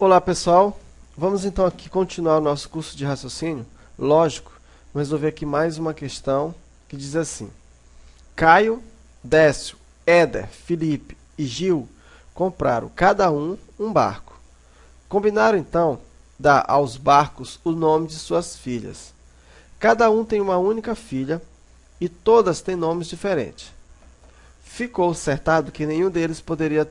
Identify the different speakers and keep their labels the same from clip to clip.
Speaker 1: Olá pessoal, vamos então aqui continuar o nosso curso de raciocínio lógico. Vamos resolver aqui mais uma questão que diz assim: Caio, Décio, Éder, Felipe e Gil compraram cada um barco. Combinaram então dar aos barcos o nome de suas filhas. Cada um tem uma única filha e todas têm nomes diferentes. Ficou certado que nenhum deles poderia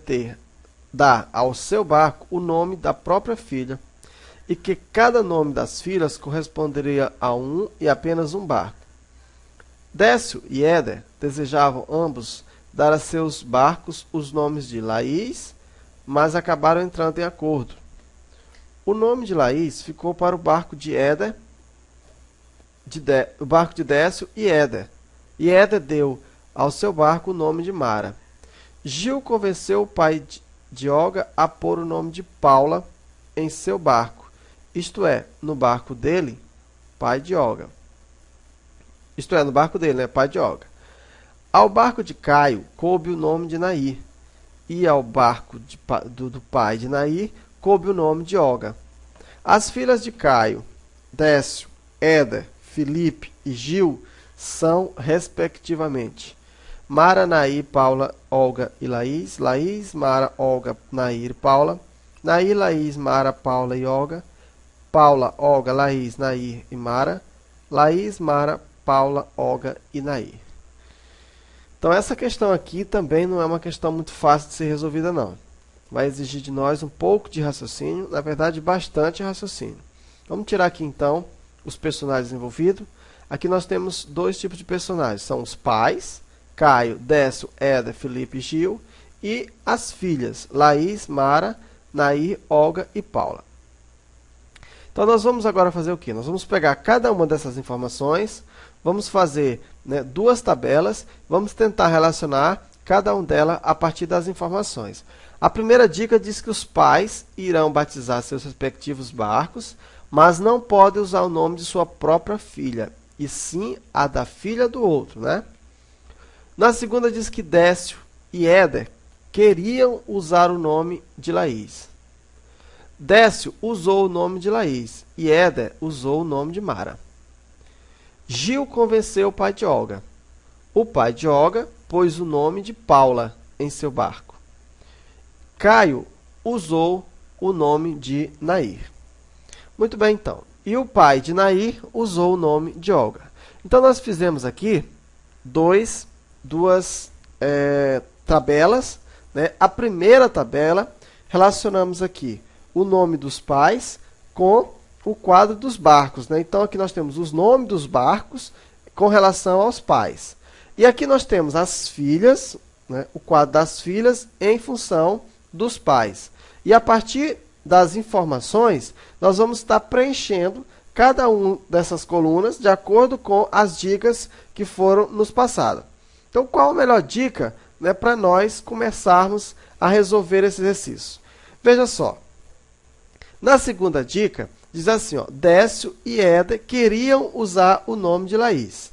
Speaker 1: dar ao seu barco o nome da própria filha, e que cada nome das filhas corresponderia a um e apenas um barco. Décio e Éder desejavam ambos dar a seus barcos os nomes de Laís, mas acabaram entrando em acordo. O nome de Laís ficou para o barco de Éder, o barco de Décio e Éder deu ao seu barco o nome de Mara. Gil convenceu o pai de Olga a pôr o nome de Paula em seu barco, isto é, no barco dele, pai de Olga. Isto é, no barco dele, né, pai de Olga. Ao barco de Caio coube o nome de Nair, e ao barco do pai de Nair coube o nome de Olga. As filhas de Caio, Décio, Éder, Felipe e Gil são, respectivamente, Mara, Nair, Paula, Olga e Laís, Laís, Mara, Olga, Nair e Paula, Nair, Laís, Mara, Paula e Olga, Paula, Olga, Laís, Nair e Mara, Laís, Mara, Paula, Olga e Nair. Então essa questão aqui também não é uma questão muito fácil de ser resolvida não. Vai exigir de nós um pouco de raciocínio, na verdade bastante raciocínio. Vamos tirar aqui então os personagens envolvidos. Aqui nós temos dois tipos de personagens, são os pais, Caio, Décio, Éder, Felipe e Gil, e as filhas, Laís, Mara, Nair, Olga e Paula. Então nós vamos agora fazer o quê? Nós vamos pegar cada uma dessas informações, vamos fazer duas tabelas, vamos tentar relacionar cada uma delas a partir das informações. A primeira dica diz que os pais irão batizar seus respectivos barcos, mas não podem usar o nome de sua própria filha, e sim a da filha do outro, né? Na segunda diz que Décio e Éder queriam usar o nome de Laís. Décio usou o nome de Laís e Éder usou o nome de Mara. Gil convenceu o pai de Olga. O pai de Olga pôs o nome de Paula em seu barco. Caio usou o nome de Nair. Muito bem, então. E o pai de Nair usou o nome de Olga. Então, nós fizemos aqui duas tabelas, né? A primeira tabela, relacionamos aqui o nome dos pais com o quadro dos barcos, né? Então, aqui nós temos os nomes dos barcos com relação aos pais. E aqui nós temos as filhas, né? O quadro das filhas em função dos pais. E a partir das informações, nós vamos estar preenchendo cada uma dessas colunas de acordo com as dicas que foram nos passadas. Então, qual a melhor dica, né, para nós começarmos a resolver esse exercício? Veja só. Na segunda dica, diz assim, ó, Décio e Éder queriam usar o nome de Laís.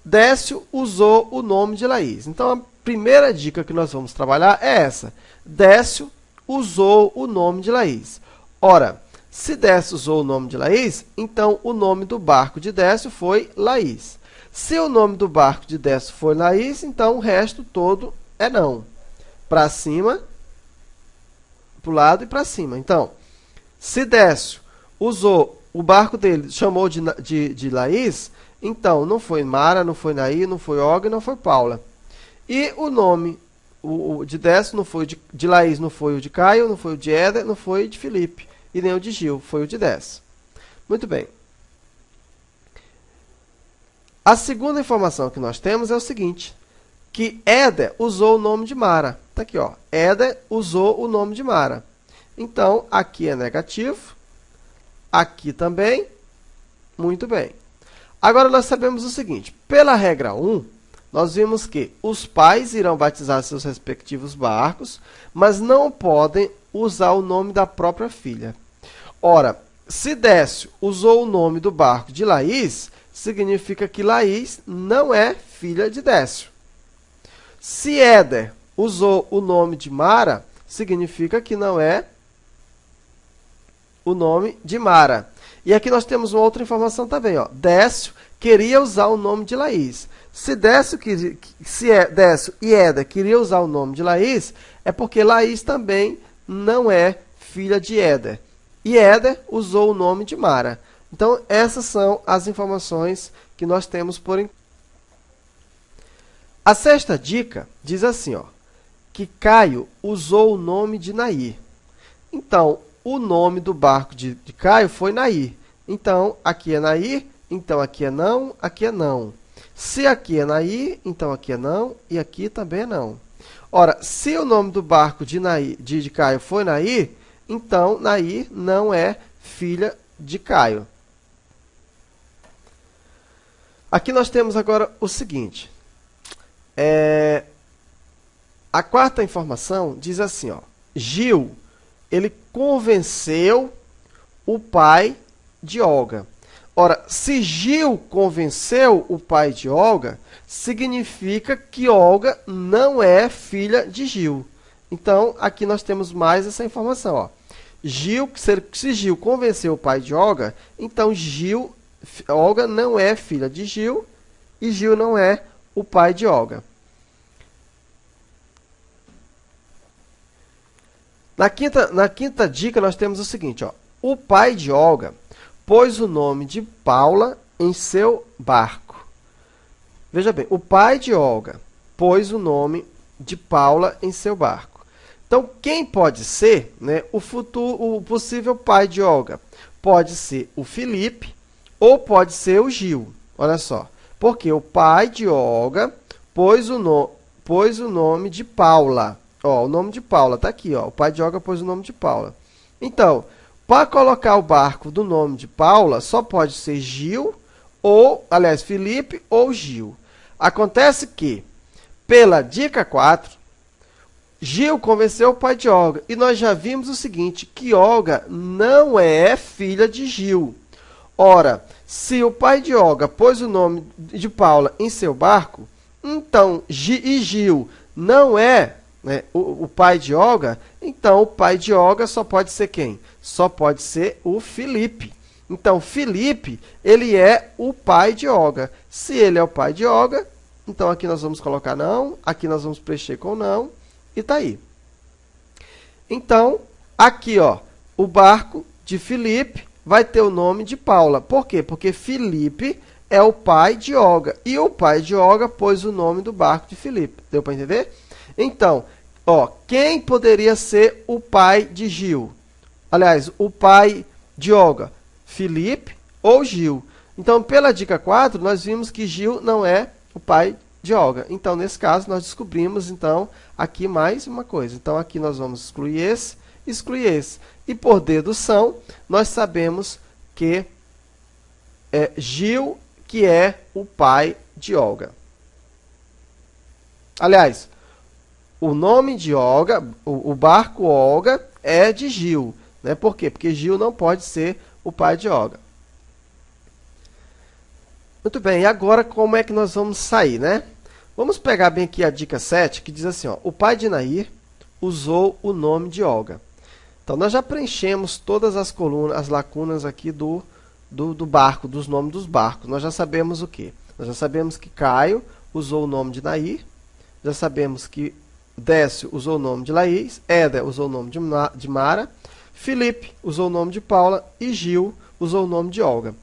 Speaker 1: Décio usou o nome de Laís. Então, a primeira dica que nós vamos trabalhar é essa. Décio usou o nome de Laís. Ora, se Décio usou o nome de Laís, então o nome do barco de Décio foi Laís. Se o nome do barco de Décio foi Laís, então o resto todo é não. Para cima, para o lado e para cima. Então, se Décio usou o barco dele, chamou de Laís, então não foi Mara, não foi Nair, não foi Olga, não foi Paula. E o nome o de Décio não foi de Laís, não foi o de Caio, não foi o de Éder, não foi o de Felipe, e nem o de Gil, foi o de Décio. Muito bem. A segunda informação que nós temos é o seguinte, que Éder usou o nome de Mara. Está aqui, ó. Éder usou o nome de Mara. Então, aqui é negativo, aqui também. Muito bem. Agora, nós sabemos o seguinte, pela regra 1, nós vimos que os pais irão batizar seus respectivos barcos, mas não podem usar o nome da própria filha. Ora, se Décio usou o nome do barco de Laís, significa que Laís não é filha de Décio. Se Éder usou o nome de Mara, significa que não é o nome de Mara. E aqui nós temos uma outra informação também, ó. Décio queria usar o nome de Laís. Se Décio e Éder queriam usar o nome de Laís, é porque Laís também não é filha de Éder. E Éder usou o nome de Mara. Então, essas são as informações que nós temos por enquanto. A sexta dica diz assim, ó, que Caio usou o nome de Nair. Então, o nome do barco de Caio foi Nair. Então, aqui é Nair, então aqui é não, aqui é não. Se aqui é Nair, então aqui é não e aqui também é não. Ora, se o nome do barco de Caio foi Nair, então Nair não é filha de Caio. Aqui nós temos agora o seguinte. A quarta informação diz assim, ó, Gil, ele convenceu o pai de Olga. Ora, se Gil convenceu o pai de Olga, significa que Olga não é filha de Gil. Então, aqui nós temos mais essa informação, ó. Se Gil convenceu o pai de Olga, então Olga não é filha de Gil e Gil não é o pai de Olga. Na quinta dica, nós temos o seguinte, ó. O pai de Olga pôs o nome de Paula em seu barco. Veja bem, o pai de Olga pôs o nome de Paula em seu barco. Então, quem pode ser, né, o possível pai de Olga? Pode ser o Felipe ou pode ser o Gil. Olha só, porque o pai de Olga pôs o nome de Paula. Ó, o nome de Paula está aqui, ó. O pai de Olga pôs o nome de Paula. Então, para colocar o barco do nome de Paula, só pode ser Gil, Felipe ou Gil. Acontece que, pela dica 4, Gil convenceu o pai de Olga. E nós já vimos o seguinte, que Olga não é filha de Gil. Ora, se o pai de Olga pôs o nome de Paula em seu barco, então, Gil não é, né, o pai de Olga, então o pai de Olga só pode ser quem? Só pode ser o Felipe. Então, Felipe, ele é o pai de Olga. Se ele é o pai de Olga, então aqui nós vamos colocar não, aqui nós vamos preencher com não, e tá aí. Então, aqui, ó, o barco de Felipe vai ter o nome de Paula. Por quê? Porque Felipe é o pai de Olga. E o pai de Olga pôs o nome do barco de Felipe. Deu para entender? Então, ó, quem poderia ser o pai de Gil? Aliás, o pai de Olga, Felipe ou Gil. Então, pela dica 4, nós vimos que Gil não é o pai de Olga. Então, nesse caso, nós descobrimos, então, aqui mais uma coisa. Então, aqui nós vamos excluir esse. E por dedução, nós sabemos que é Gil que é o pai de Olga. Aliás, o nome de Olga, o barco Olga é de Gil. Né? Por quê? Porque Gil não pode ser o pai de Olga. Muito bem, e agora como é que nós vamos sair, né? Vamos pegar bem aqui a dica 7, que diz assim, ó, o pai de Nair usou o nome de Olga. Então, nós já preenchemos todas as colunas, as lacunas aqui do barco, dos nomes dos barcos. Nós já sabemos o quê? Nós já sabemos que Caio usou o nome de Nair, já sabemos que Décio usou o nome de Laís, Éder usou o nome de Mara, Felipe usou o nome de Paula e Gil usou o nome de Olga.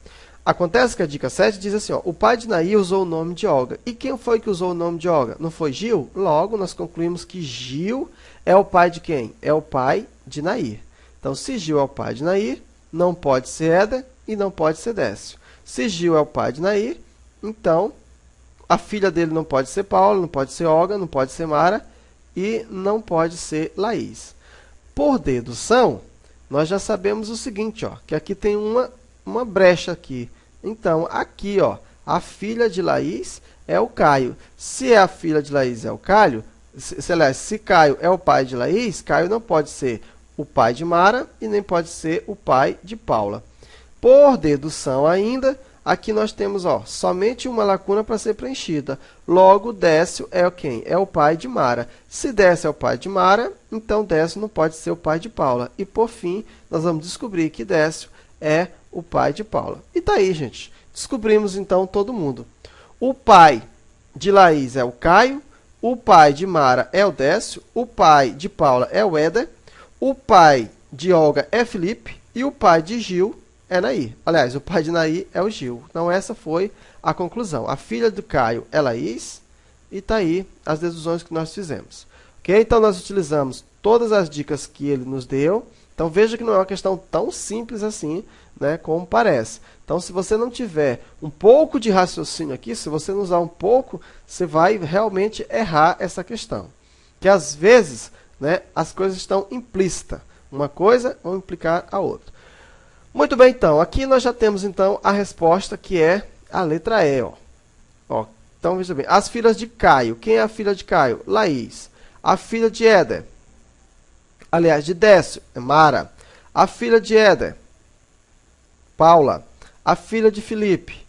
Speaker 1: Acontece que a dica 7 diz assim, ó, o pai de Nair usou o nome de Olga. E quem foi que usou o nome de Olga? Não foi Gil? Logo, nós concluímos que Gil é o pai de quem? É o pai de Nair. Então, se Gil é o pai de Nair, não pode ser Éder e não pode ser Décio. Se Gil é o pai de Nair, então a filha dele não pode ser Paula, não pode ser Olga, não pode ser Mara e não pode ser Laís. Por dedução, nós já sabemos o seguinte, ó, que aqui tem uma brecha aqui. Então, aqui, ó, a filha de Laís é o Caio. Se a filha de Laís é o Caio, se Caio é o pai de Laís, Caio não pode ser o pai de Mara e nem pode ser o pai de Paula. Por dedução ainda, aqui nós temos, ó, somente uma lacuna para ser preenchida. Logo, Décio é quem? É o pai de Mara. Se Décio é o pai de Mara, então Décio não pode ser o pai de Paula. E, por fim, nós vamos descobrir que Décio é o pai de Paula. E tá aí, gente. Descobrimos, então, todo mundo. O pai de Laís é o Caio, o pai de Mara é o Décio, o pai de Paula é o Éder, o pai de Olga é Felipe e o pai de Gil é Nair. Aliás, o pai de Nair é o Gil. Então, essa foi a conclusão. A filha do Caio é Laís e tá aí as deduções que nós fizemos. Ok? Então, nós utilizamos todas as dicas que ele nos deu. Então, veja que não é uma questão tão simples assim, né, como parece. Então, se você não tiver um pouco de raciocínio aqui, se você não usar um pouco, você vai realmente errar essa questão. Que às vezes, né, as coisas estão implícitas. Uma coisa vai implicar a outra. Muito bem, então. Aqui nós já temos, então, a resposta, que é a letra E. Ó, então, veja bem. As filhas de Caio. Quem é a filha de Caio? Laís. A filha de Éder. Aliás, de Décio, é Mara. A filha de Éder, Paula. A filha de Felipe,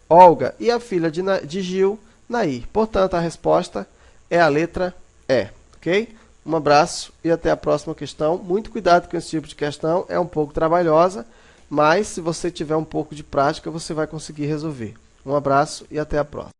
Speaker 1: Olga. E a filha de Gil, Nair. Portanto, a resposta é a letra E. Ok? Um abraço e até a próxima questão. Muito cuidado com esse tipo de questão. É um pouco trabalhosa, mas se você tiver um pouco de prática, você vai conseguir resolver. Um abraço e até a próxima.